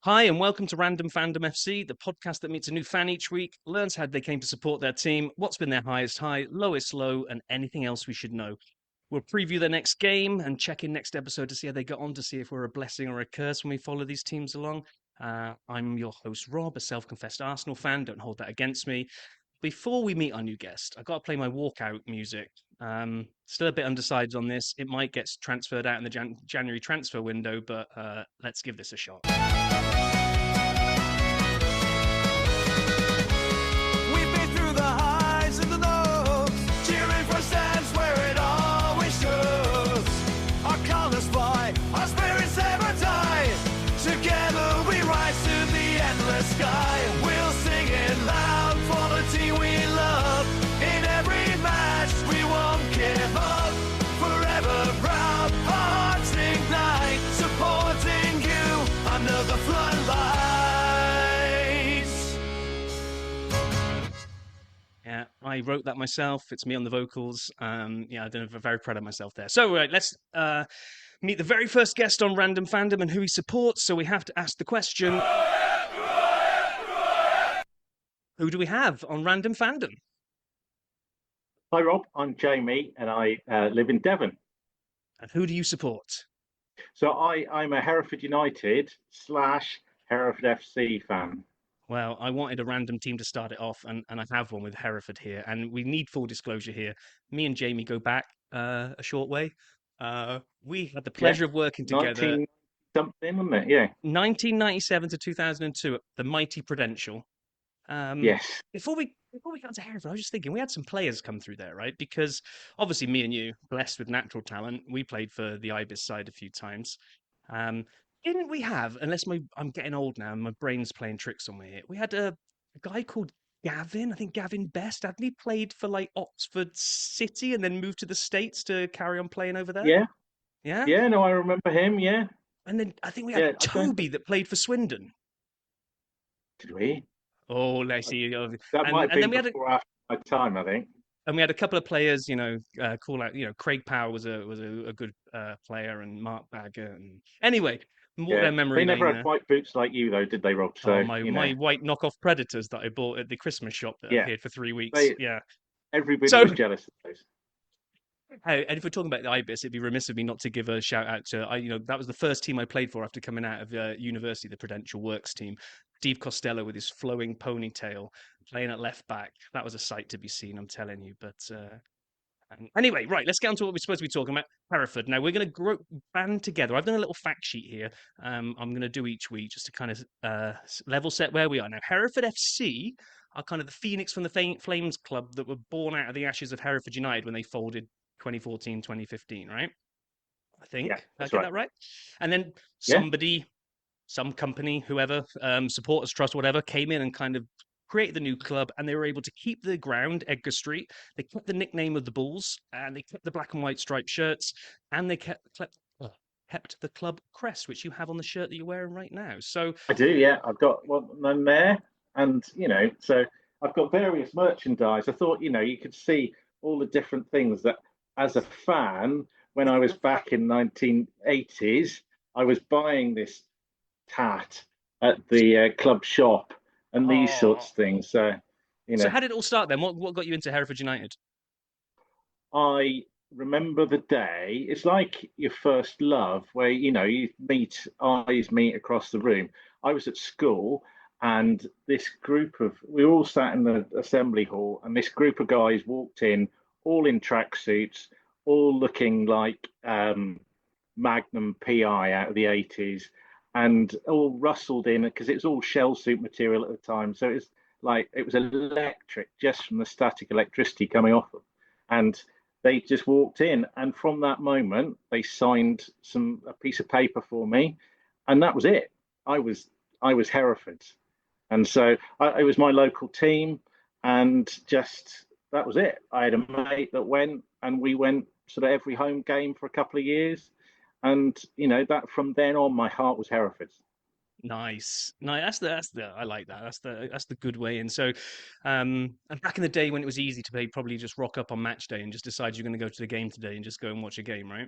Hi, and welcome to Random Fandom FC, the podcast that meets a new fan each week, learns how they came to support their team, what's been their highest high, lowest low, and anything else we should know. We'll preview their next game and check in next episode to see how they got on, to see if we're a blessing or a curse when we follow these teams along. I'm your host, Rob, a self confessed Arsenal fan. Don't hold that against me. Before we meet our new guest, I've got to play my walkout music. Still a bit undecided on this. It might get transferred out in the January transfer window, but let's give this a shot. We've been through the highs and the lows, cheering for stands where it always shows. Our colours fly, our spirits never die. Together we rise to the endless sky. We'll sing it loud for the team we love. In every match we won't give up. Forever proud, our hearts ignite, supporting you under the floodlights. Yeah, I wrote that myself. It's me on the vocals. I'm very proud of myself there. So, let's meet the very first guest on Random Fandom and who he supports. So we have to ask the question: who do we have on Random Fandom? Hi Rob, I'm Jamie and I live in Devon. And who do you support? So I'm a Hereford United / Hereford FC fan. Well, I wanted a random team to start it off, and I have one with Hereford here. And we need full disclosure here. Me and Jamie go back a short way. We had the pleasure of working together. 19 something, wasn't it? Yeah. 1997 to 2002 at the mighty Prudential. Yes. Before we got to Hereford, I was just thinking we had some players come through there, right? Because obviously me and you, blessed with natural talent, we played for the Ibis side a few times. Didn't we have, I'm getting old now and my brain's playing tricks on me here, we had a guy called Gavin, I think Gavin Best, hadn't he played for like Oxford City and then moved to the States to carry on playing over there? Yeah. Yeah? Yeah, no, I remember him, yeah. And then I think we had Toby that played for Swindon. Did we? Oh, let's see. That might have been then before after my time, I think. And we had a couple of players, call out. Craig Power was a good player, and Mark Baggett. And anyway, more their memory. They never lane had white boots like you, though, did they, Rob? So my white knockoff Predators that I bought at the Christmas shop that appeared for 3 weeks. Everybody was jealous of those. Hey, and if we're talking about the Ibis, it'd be remiss of me not to give a shout out to that was the first team I played for after coming out of university, the Prudential Works team. Steve Costello with his flowing ponytail playing at left back. That was a sight to be seen, I'm telling you. But anyway, right, let's get on to what we're supposed to be talking about. Hereford. Now, we're going to band together. I've done a little fact sheet here. I'm going to do each week just to kind of level set where we are. Now, Hereford FC are kind of the phoenix from the Flames club that were born out of the ashes of Hereford United when they folded 2014, 2015, right? I think. Yeah, I get that right? And then some company, whoever, supporters trust, whatever, came in and kind of created the new club, and they were able to keep the ground, Edgar Street. They kept the nickname of the Bulls, and they kept the black and white striped shirts, and they kept the club crest, which you have on the shirt that you're wearing right now. So I do, yeah. I've got one there, and so I've got various merchandise. I thought, you could see all the different things that, as a fan, when I was back in 1980s, I was buying this tat at the club shop and these sorts of things. So, So how did it all start then? What got you into Hereford United? I remember the day. It's like your first love, where you eyes meet across the room. I was at school, and we all sat in the assembly hall, and this group of guys walked in, all in tracksuits, all looking like Magnum PI out of the 80s, and all rustled in because it was all shell suit material at the time. So it was electric just from the static electricity coming off them. And they just walked in, and from that moment they signed a piece of paper for me, and that was it. I was Hereford, and so it was my local team, and just that was it. I had a mate that went, and we went sort of every home game for a couple of years, and that from then on, my heart was Hereford. Nice. No, that's the I like that. That's the good way. And so, and back in the day when it was easy to probably just rock up on match day and just decide you're going to go to the game today and just go and watch a game, right?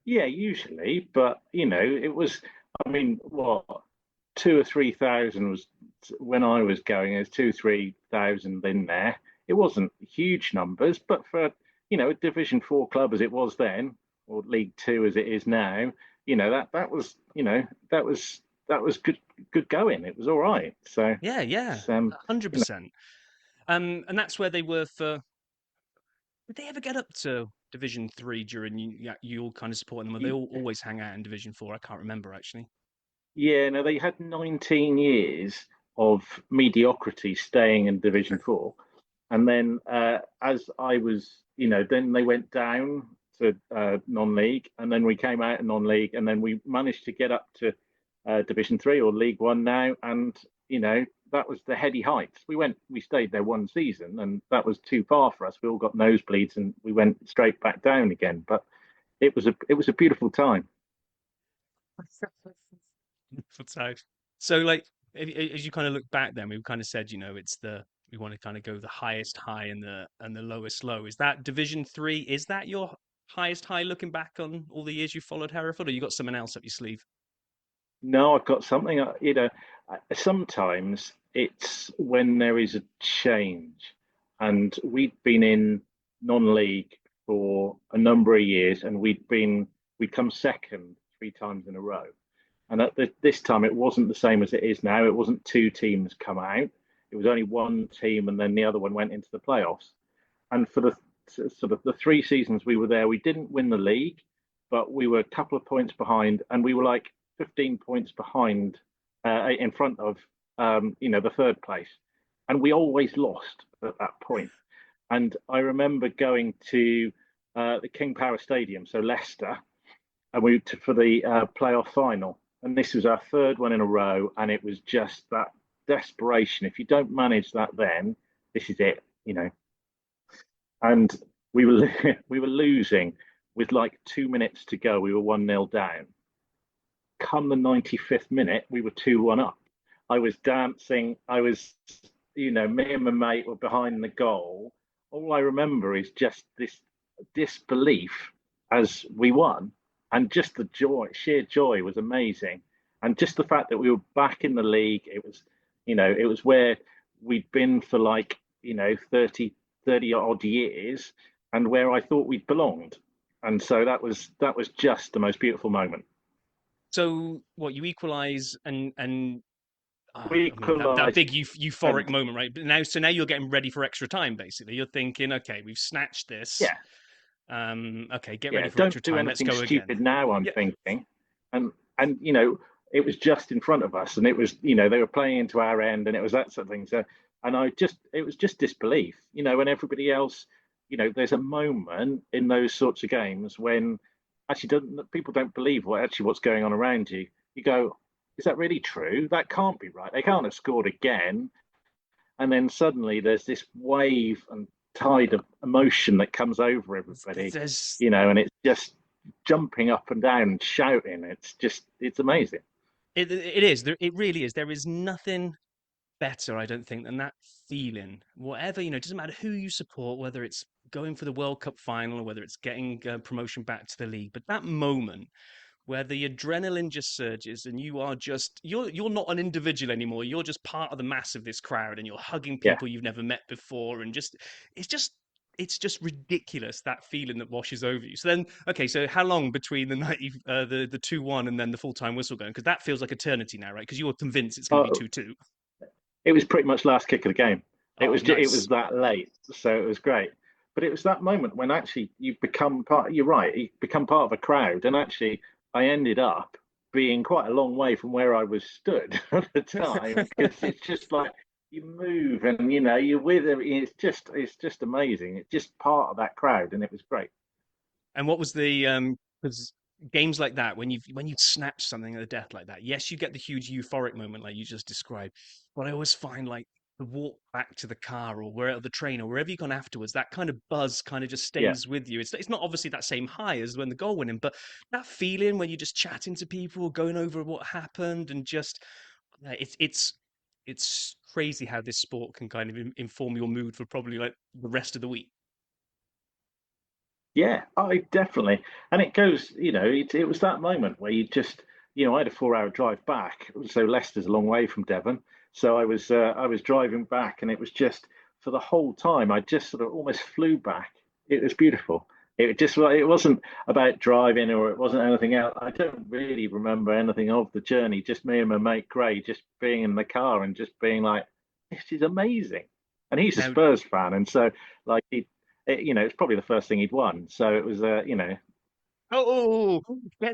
Yeah, usually, but it was. I mean, what, 2 or 3 thousand was when I was going. There's 2, 3 thousand in there. It wasn't huge numbers, but for a Division Four club as it was then, or League Two as it is now, that was that was good going. It was all right. So Yeah, yeah, it's 100%. And that's where they were for. Did they ever get up to Division Three during you all kind of supporting them? Or they always hang out in Division Four? I can't remember actually. yeah, no, they had 19 years of mediocrity staying in Division Four. And then as I was, then they went down to non-league, and then we came out of non-league, and then we managed to get up to Division Three or League One now, and that was the heady heights. We stayed there one season, and that was too far for us. We all got nosebleeds, and we went straight back down again. But it was a beautiful time. So, so like as you kind of look back, then we've kind of said, it's we want to kind of go the highest high and the lowest low. Is that Division Three? Is that your highest high looking back on all the years you followed Hereford, or you got something else up your sleeve? No, I've got something. Sometimes it's when there is a change, and we'd been in non-league for a number of years, and we'd come second 3 times in a row. And this time, it wasn't the same as it is now. It wasn't two teams come out. It was only one team, and then the other one went into the playoffs. And for the sort of the 3 seasons we were there, we didn't win the league, but we were a couple of points behind, and we were like 15 points behind, in front of the third place, and we always lost at that point. And I remember going to the King Power Stadium, so Leicester, and for the playoff final, and this was our third one in a row, and it was just that desperation. If you don't manage that, then this is it. And we were we were losing with like 2 minutes to go. We were 1-0 down. Come the 95th minute, we were 2-1 up. I was dancing. Me and my mate were behind the goal. All I remember is just this disbelief as we won, and just the joy, sheer joy was amazing. And just the fact that we were back in the league, it was where we'd been for like, 30 odd years, and where I thought we'd belonged. And so that was just the most beautiful moment. So what you equalize and We I mean that equalised, big euphoric and moment, right? But now you're getting ready for extra time. Basically, you're thinking, okay, we've snatched this. yeah, Okay, get ready yeah, for don't extra do time. Let's anything go again. stupid now, I'm Yeah, thinking. And it was just in front of us, and it was, they were playing into our end, and it was that sort of thing. So, and it was just disbelief, when everybody else, there's a moment in those sorts of games when actually people don't believe what's going on around you. You go, is that really true? That can't be right. They can't have scored again. And then suddenly there's this wave and tide of emotion that comes over everybody, there's and it's just jumping up and down and shouting. It's amazing. it is there. It really is. There is nothing better, I don't think, than that feeling. Whatever, it doesn't matter who you support, whether it's going for the World Cup final or whether it's getting promotion back to the league. But that moment where the adrenaline just surges and you're not an individual anymore. You're just part of the mass of this crowd and you're hugging Yeah. people you've never met before and it's just it's just ridiculous, that feeling that washes over you. So then, okay, so how long between the 90, the 2-1 and then the full time whistle going? Because that feels like eternity now, right? Because you were convinced it's going to be Uh, 2-2. it was pretty much last kick of the game. It Oh, was it nice. was that late, so it was great. But it was that moment when actually you become part. You're right. You become part of a crowd, and actually, I ended up being quite a long way from where I was stood at the time, because it's just like you move and you're with it. It's just amazing. It's just part of that crowd, and it was great. And what was the because games like that, when you snatch something at the death like that, yes, you get the huge euphoric moment like you just described, but I always find like the walk back to the car or where the train or wherever you've gone afterwards, that kind of buzz kind of just Yeah. stays with you. It's not obviously that same high as when the goal went in, but that feeling when you're just chatting to people, going over what happened, and just it's crazy how this sport can kind of inform your mood for probably like the rest of the week. Yeah, I definitely. And it goes, it was that moment where you just, I had a 4 hour drive back. So Leicester's a long way from Devon. So I was driving back, and it was just for the whole time I just sort of almost flew back. It was beautiful. It wasn't about driving, or it wasn't anything else. I don't really remember anything of the journey. Just me and my mate Gray just being in the car and just being like, this is amazing. And he's a Now, Spurs fan, and so like it's probably the first thing he'd won. So it was getting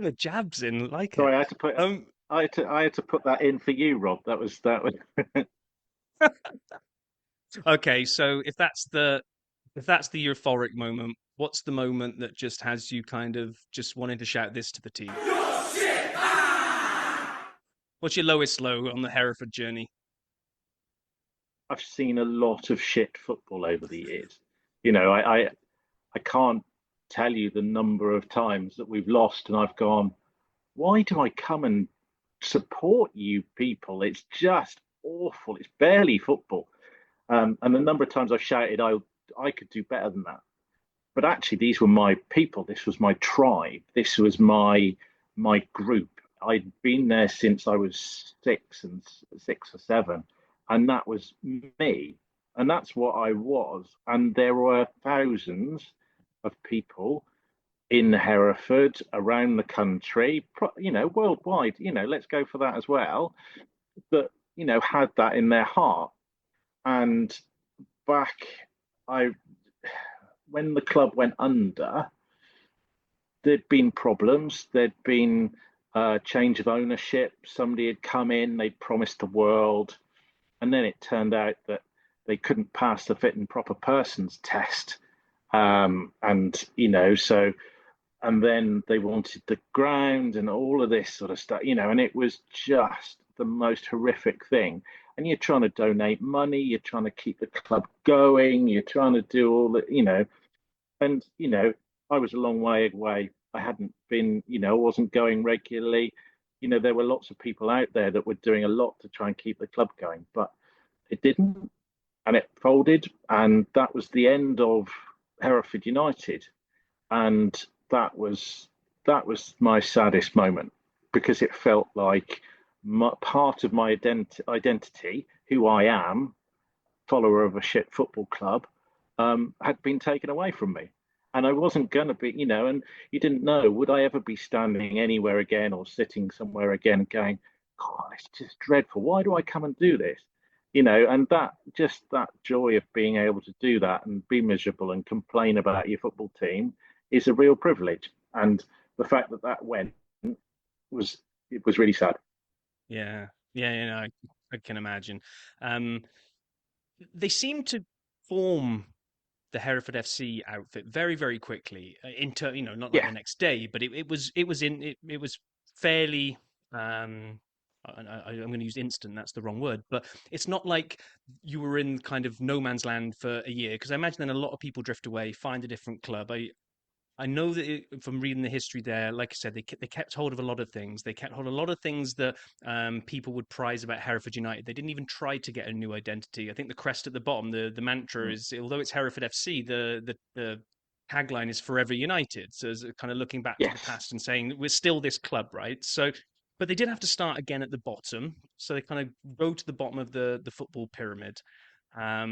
the jabs in, like it. sorry, I had to put Um, I had to put that in for you, Rob. That was okay, so if that's the euphoric moment, what's the moment that just has you kind of just wanting to shout this to the team? What's your lowest low on the Hereford journey? I've seen a lot of shit football over the years. I can't tell you the number of times that we've lost, and I've gone, why do I come and support you people? It's just awful. It's barely football. And the number of times I've shouted, I could do better than that. But actually, these were my people. This was my tribe. This was my group. I'd been there since I was 6 or 7, and that was me, and that's what I was. And there were thousands of people in Hereford, around the country, worldwide. Let's go for that as well. That had that in their heart. And back, I when the club went under, there'd been problems. There'd been a change of ownership. Somebody had come in, they'd promised the world, and then it turned out that they couldn't pass the fit and proper persons test. And then they wanted the ground and all of this sort of stuff, and it was just the most horrific thing. And you're trying to donate money, you're trying to keep the club going, you're trying to do all that, and I was a long way away. I hadn't been, I wasn't going regularly. There were lots of people out there that were doing a lot to try and keep the club going, but it didn't, and it folded, and that was the end of Hereford United. And that was my saddest moment, because it felt like part of my identity, who I am, follower of a shit football club, had been taken away from me. And I wasn't going to be, and you didn't know, would I ever be standing anywhere again or sitting somewhere again going, God, it's just dreadful. Why do I come and do this? And that joy of being able to do that and be miserable and complain about your football team is a real privilege. And the fact that that went it was really sad. Yeah, yeah, I can imagine. Um, they seem to form the Hereford FC outfit very, very quickly. Not like Yeah, the next day, but it was fairly. I'm going to use instant. That's the wrong word, but it's not like you were in kind of no man's land for a year. Because I imagine then a lot of people drift away, find a different club. I know that from reading the history there, like I said, they kept hold of a lot of things. They kept hold of a lot of things that people would prize about Hereford United. They didn't even try to get a new identity. I think the crest at the bottom, the mantra mm, is, although it's Hereford FC, the tagline is Forever United. So it's kind of looking back to the yes, past and saying we're still this club, right? So, but they did have to start again at the bottom. So they kind of go to the bottom of the football pyramid. I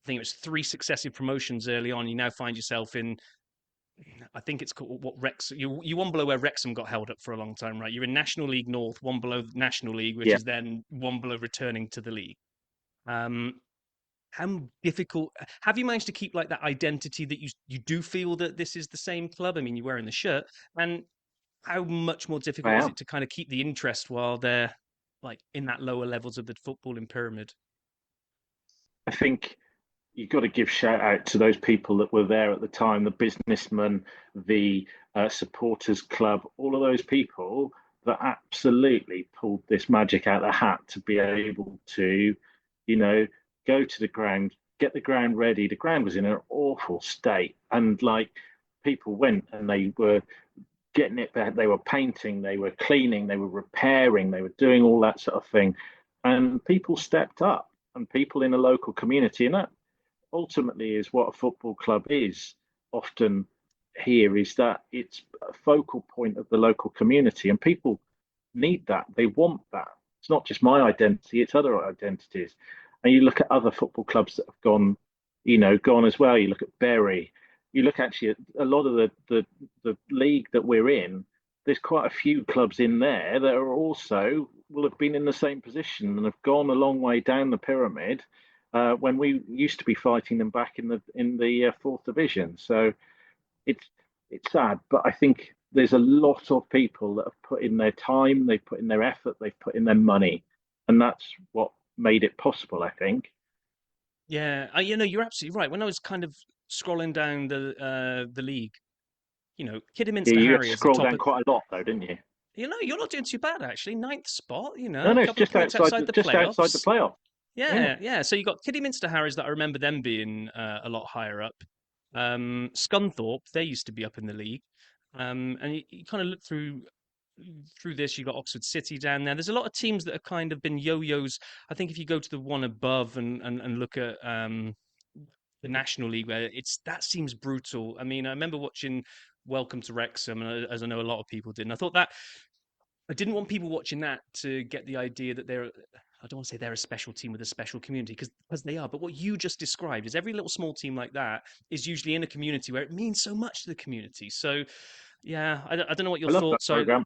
think it was 3 successive promotions early on. You now find yourself in, I think it's called what Rex. You one below where Wrexham got held up for a long time, right? You're in National League North, one below National League, which yeah. is then one below returning to the league. Um, how difficult have you managed to keep like that identity that you do feel that this is the same club? I mean, you're wearing the shirt, and how much more I difficult is am. it to kind of keep the interest while they're like in that lower levels of the footballing pyramid? I think you've got to give shout out to those people that were there at the time, the businessmen, the supporters club, all of those people that absolutely pulled this magic out of the hat to be able to, you know, go to the ground, get the ground ready. The ground was in an awful state, and like people went and they were getting it back. They were painting, they were cleaning, they were repairing, they were doing all that sort of thing, and people stepped up, and people in the local community, and that ultimately is what a football club is often here, is that it's a focal point of the local community, and people need that. They want that. It's not just my identity; it's other identities. And you look at other football clubs that have gone, gone as well. You look at Bury. You look actually at a lot of the league that we're in. There's quite a few clubs in there that are also will have been in the same position and have gone a long way down the pyramid when we used to be fighting them back in the fourth division. So it's it's sad, but I think there's a lot of people that have put in their time, they've put in their effort, they've put in their money, and that's what made it possible, I think. Yeah, you're absolutely right. When I was kind of scrolling down the league, Yeah, Kidderminster you had to Harriers, the scroll top. down quite a lot, though, didn't you? You're not doing too bad actually. Ninth spot, No, a no, it's couple of points outside the just outside the playoffs. playoff. Yeah, Yeah. So you got Kidderminster Harriers that I remember them being a lot higher up. Scunthorpe, they used to be up in the league. And you kind of look through this, you got Oxford City down there. There's a lot of teams that have kind of been yo-yos. I think if you go to the one above and look at the National League, where that seems brutal. I mean, I remember watching Welcome to Wrexham, as I know a lot of people did, and I thought that I didn't want people watching that to get the idea that they're. I don't want to say they're a special team with a special community because they are. But what you just described is every little small team like that is usually in a community where it means so much to the community. So, yeah, I don't know what your I love that thoughts are. program.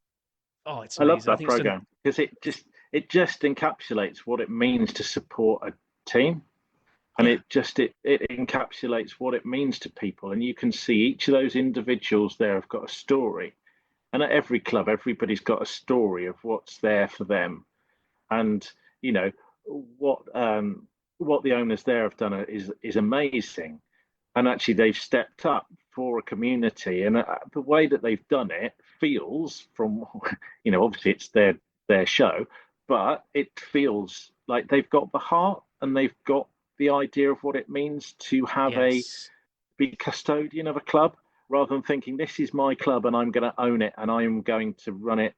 Oh, it's I love amazing. I that think it's done. program because it just encapsulates what it means to support a team, and Yeah. it encapsulates what it means to people, and you can see each of those individuals there have got a story, and at every club, everybody's got a story of what's there for them, and you know what what the owners there have done is amazing, and actually they've stepped up for a community, and the way that they've done it feels from obviously it's their show, but it feels like they've got the heart and they've got the idea of what it means to have a Yes. be custodian of a club rather than thinking this is my club and I'm going to own it and I'm going to run it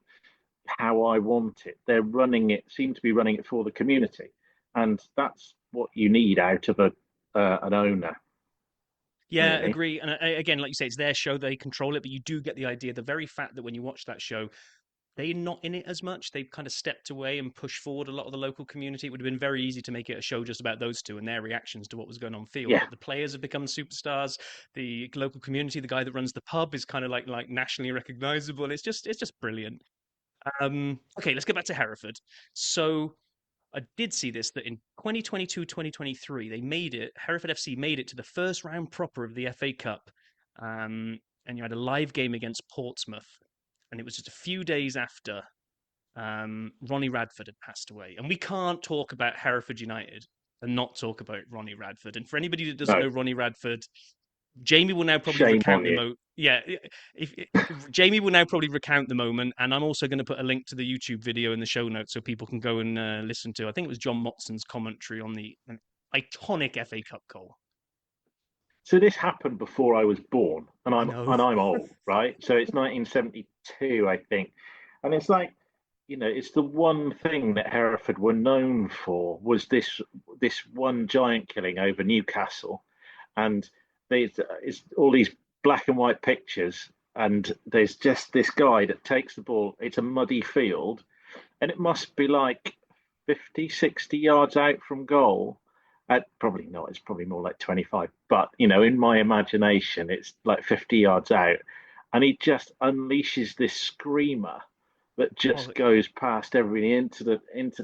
how I want it. They're running it, seem to be running it for the community, and that's what you need out of an owner, Yeah, really. agree. And again, like you say, it's their show; they control it. But you do get the idea. The very fact that when you watch that show, they're not in it as much. They've kind of stepped away and pushed forward a lot of the local community. It would have been very easy to make it a show just about those two and their reactions to what was going on field. Yeah, But the players have become superstars. The local community, the guy that runs the pub, is kind of like nationally recognizable. It's just brilliant. Okay, let's get back to Hereford. So I did see this that in 2022, 2023, Hereford FC made it to the first round proper of the FA Cup. And you had a live game against Portsmouth. And it was just a few days after Ronnie Radford had passed away. And we can't talk about Hereford United and not talk about Ronnie Radford. And for anybody that doesn't no, know Ronnie Radford, Jamie will now probably shame recount on the you. moment. Yeah, Jamie will now probably recount the moment, and I'm also going to put a link to the YouTube video in the show notes so people can go and listen to. I think it was John Motson's commentary on the iconic FA Cup goal. So this happened before I was born, and I I'm know. and I'm old, right? So it's 1972, I think, and it's like, it's the one thing that Hereford were known for was this one giant killing over Newcastle, and it's all these black and white pictures, and there's just this guy that takes the ball. It's a muddy field, and it must be like 50, 60 yards out from goal. Probably not. It's probably more like 25. But, in my imagination, it's like 50 yards out. And he just unleashes this screamer that Well, just goes past everything into the it's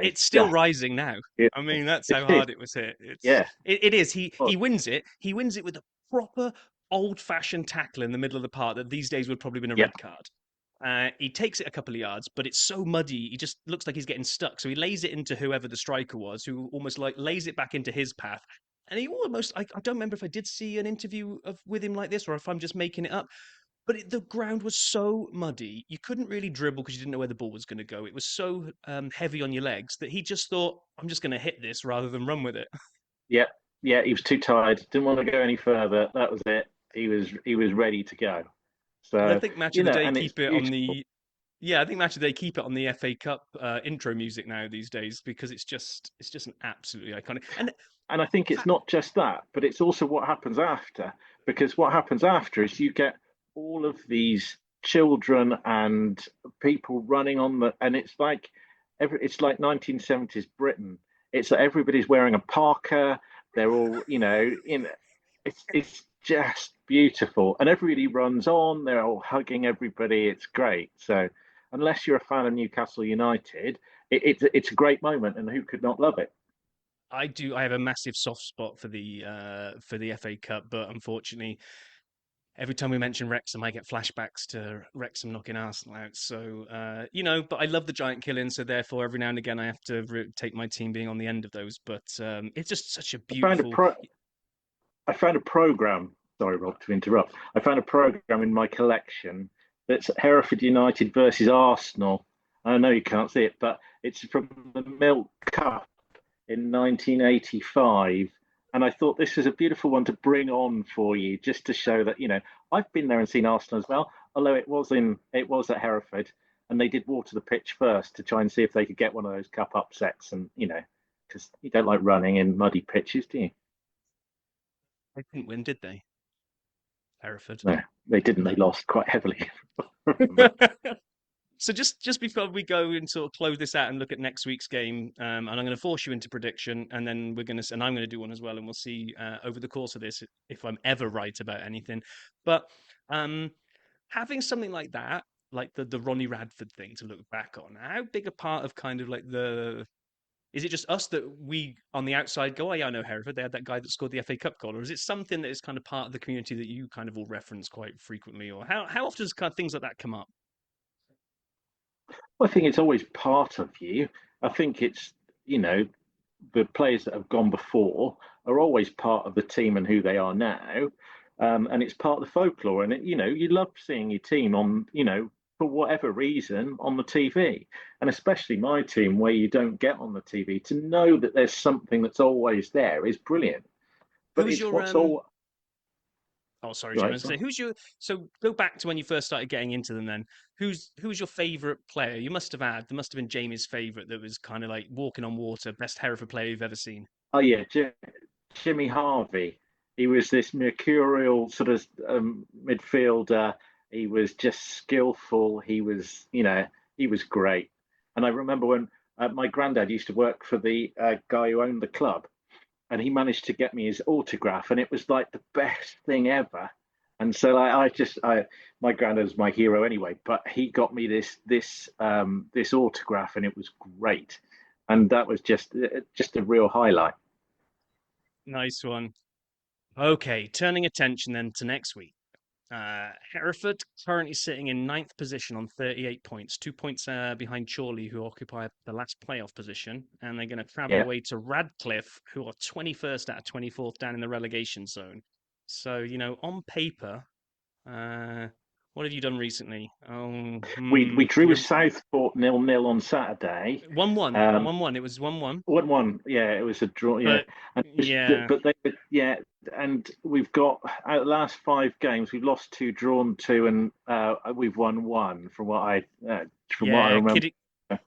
it's still just rising now. I beautiful. mean, that's It how is. hard it was hit. Yeah. It is. He Well, he wins it. He wins it with a proper old-fashioned tackle in the middle of the park that these days would probably been a yeah. red card. He takes it a couple of yards, but it's so muddy. He just looks like he's getting stuck. So he lays it into whoever the striker was, who almost like lays it back into his path. And he almost, I don't remember if I did see an interview with him like this or if I'm just making it up. But the ground was so muddy, you couldn't really dribble because you didn't know where the ball was going to go. It was so heavy on your legs that he just thought, I'm just going to hit this rather than run with it. Yeah. Yeah. He was too tired. Didn't want to go any further. That was it. He was ready to go. And I So, think Match of the Day and it's keep it on beautiful. the yeah, I think Match of the Day keep it on the FA Cup intro music now these days because it's just an absolutely iconic. And And I think it's not just that, but it's also what happens after. Because what happens after is you get all of these children and people running on and it's like 1970s Britain. It's like everybody's wearing a parka. They're all, in it's just beautiful, and everybody runs on. They're all hugging everybody. It's great. So, unless you're a fan of Newcastle United, it's a great moment, and who could not love it? I do. I have a massive soft spot for the FA Cup, but unfortunately, every time we mention Wrexham, I get flashbacks to Wrexham knocking Arsenal out. So, but I love the giant killing. So, therefore, every now and again, I have to take my team being on the end of those. But it's just such a I found a beautiful. pro. I found a program. Sorry, Rob, to interrupt. I found a program in my collection that's Hereford United versus Arsenal. I know you can't see it, but it's from the Milk Cup in 1985. And I thought this was a beautiful one to bring on for you, just to show that I've been there and seen Arsenal as well. Although it was at Hereford, and they did water the pitch first to try and see if they could get one of those cup upsets, and because you don't like running in muddy pitches, do you? I didn't win, did they? Hereford. No, they didn't. They lost quite heavily. So just before we go and sort of close this out and look at next week's game, and I'm going to force you into prediction, and then and I'm going to do one as well, and we'll see over the course of this if I'm ever right about anything. But having something like that, like the Ronnie Radford thing to look back on, how big a part of kind of like is it just us that we on the outside go, oh yeah, I know Hereford, they had that guy that scored the FA Cup goal, or is it something that is kind of part of the community that you kind of all reference quite frequently, or how often does kind of things like that come up? I think it's always part of you. I think it's, the players that have gone before are always part of the team and who they are now. And it's part of the folklore. And, you love seeing your team on, for whatever reason on the TV. And especially my team, where you don't get on the TV, to know that there's something that's always there is brilliant. But Who's it's your what's all Oh, sorry, Jim. I right. was So, gonna say, so go back to when you first started getting into them then. Who's your favourite player? There must have been Jamie's favourite that was kind of like walking on water, best Hereford player you've ever seen. oh, yeah, Jimmy Harvey. He was this mercurial sort of midfielder. He was just skillful. He was great. And I remember when my granddad used to work for the guy who owned the club, and he managed to get me his autograph, and it was like the best thing ever. And so my granddad was my hero anyway, but he got me this autograph, and it was great. And that was just a real highlight. Nice one. Okay, turning attention then to next week. Hereford currently sitting in ninth position on 38 points, 2 points behind Chorley, who occupy the last playoff position. And they're going to travel Yeah. away to Radcliffe, who are 21st out of 24th down in the relegation zone. So, on paper, what have you done recently? Oh, We drew with you're Southport 0-0 on Saturday. 1-1. Um, 1-1. It was 1-1. 1-1. Yeah, it was a draw. Yeah, But and yeah, but they yeah, and we've got out of the last 5 games, we've lost two, drawn two, and we've won one. From what I yeah, remember.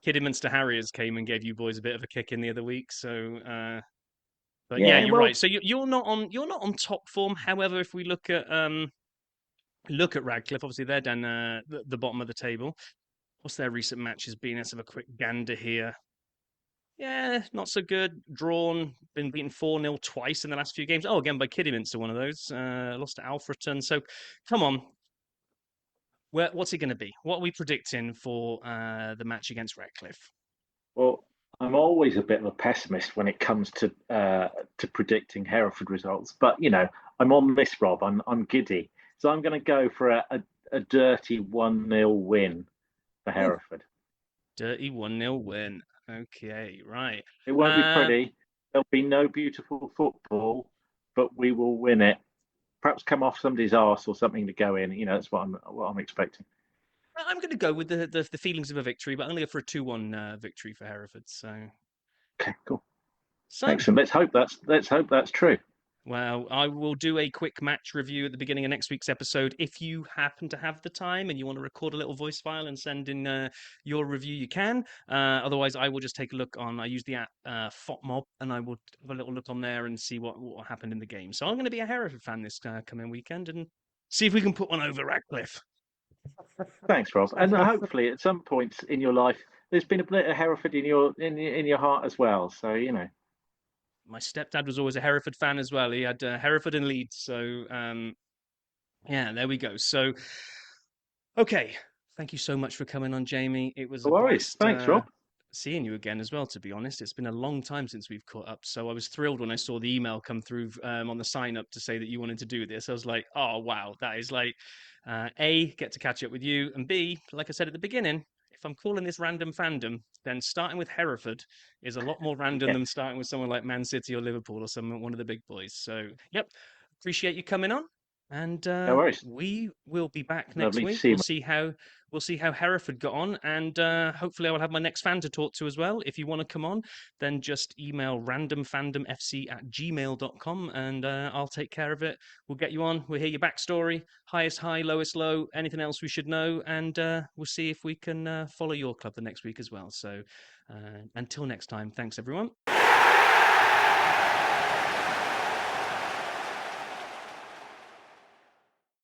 Kidderminster Harriers came and gave you boys a bit of a kick in the other week. So, but yeah, Yeah, you're right. well, So you're not on top form. However, if we look at Radcliffe, obviously they're down the bottom of the table. What's their recent matches been? Let's have a quick gander here. Yeah, not so good. Drawn, been beaten 4-0 twice in the last few games. Oh, again by Kidderminster, one of those. Lost to Alfreton. So, come on. What's it going to be? What are we predicting for the match against Radcliffe? well, I'm always a bit of a pessimist when it comes to predicting Hereford results, but I'm on this, Rob. I'm giddy, so I'm going to go for a dirty 1-0 win for Oh, Hereford. dirty 1-0 win. Okay, right. It won't be Uh, pretty. There'll be no beautiful football, but we will win it. Perhaps come off somebody's arse or something to go in. That's what I'm expecting. I'm going to go with the feelings of a victory, but I'm going to go for a 2-1 victory for Hereford. Okay, cool, So, excellent. Let's hope that's true. well, I will do a quick match review at the beginning of next week's episode. If you happen to have the time and you want to record a little voice file and send in your review, you can. Otherwise, I will just take a look on. I use the app FOTMob, and I will have a little look on there and see what happened in the game. So I'm going to be a Hereford fan this coming weekend and see if we can put one over Radcliffe. Thanks, Rob. And hopefully, at some points in your life, there's been a bit of Hereford in your heart as well. So My stepdad was always a Hereford fan as well. He had Hereford and Leeds. So yeah, there we go. So okay, thank you so much for coming on, Jamie. It was no a worries. blast Thanks, Rob. seeing you again as well. To be honest, it's been a long time since we've caught up. So I was thrilled when I saw the email come through on the sign up to say that you wanted to do this. I was like, oh wow, that is like A, get to catch up with you, and B, like I said at the beginning, if I'm calling this random fandom, then starting with Hereford is a lot more random Yeah, than starting with someone like Man City or Liverpool or one of the big boys. So yep, appreciate you coming on. And no worries. we will be back next Lovely to week. see you. We'll see how Hereford got on, and hopefully I will have my next fan to talk to as well. If you want to come on, then just email randomfandomfc@gmail.com, and I'll take care of it. We'll get you on. We'll hear your backstory, highest high, lowest low, anything else we should know, and we'll see if we can follow your club the next week as well. So until next time, thanks everyone.